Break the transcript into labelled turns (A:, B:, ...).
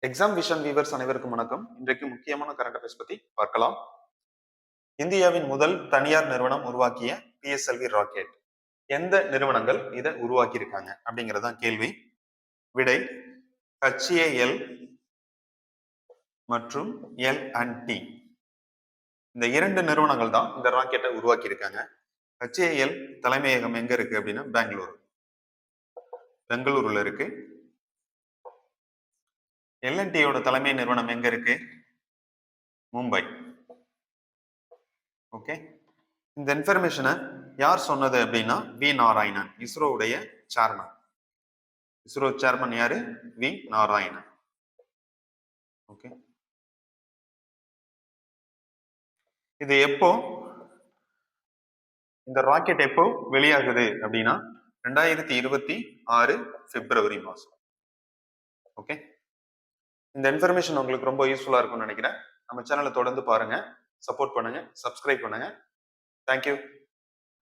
A: Exam vision viewers அனைவருக்கும் வணக்கம். இன்றைக்கு முக்கியமான கரண்ட் அஃபேர்ஸ் பத்தி பார்க்கலாம். இந்தியாவின் முதல் தனியார் நிறுவனம் உருவாக்கிய PSLV ராக்கெட் எந்த நிறுவனங்கள் இதை உருவாக்கி இருக்காங்க அப்படிங்கறதான் கேள்வி. விடை HAL மற்றும் L&T. இந்த இரண்டு நிறுவனங்கள் தான் இந்த ராக்கெட்டை உருவாக்கி இருக்காங்க. HAL தலைமையகம் எங்க இருக்கு அப்படின்னா பெங்களூருல இருக்கு. L&Tயோட தலைமை நிறுவனம் எங்க இருக்கு? மும்பை. ஓகே, இந்த இன்ஃபர்மேஷனை யார் சொன்னது அப்படின்னா வி நாராயணன், இஸ்ரோவுடைய சேர்மன். இஸ்ரோ சேர்மன் யாரு? வி நாராயணன். ஓகே, இது எப்போ இந்த ராக்கெட் எப்போ வெளியாகுது அப்படின்னா 2026 பிப்ரவரி மாசம். ஓகே, இந்த இன்ஃபர்மேஷன் உங்களுக்கு ரொம்ப யூஸ்ஃபுல்லா இருக்கும்னு நினைக்கிறேன். நம்ம சேனலை தொடர்ந்து பாருங்க, சப்போர்ட் பண்ணுங்க, சப்ஸ்கிரைப் பண்ணுங்க. தேங்க்யூ.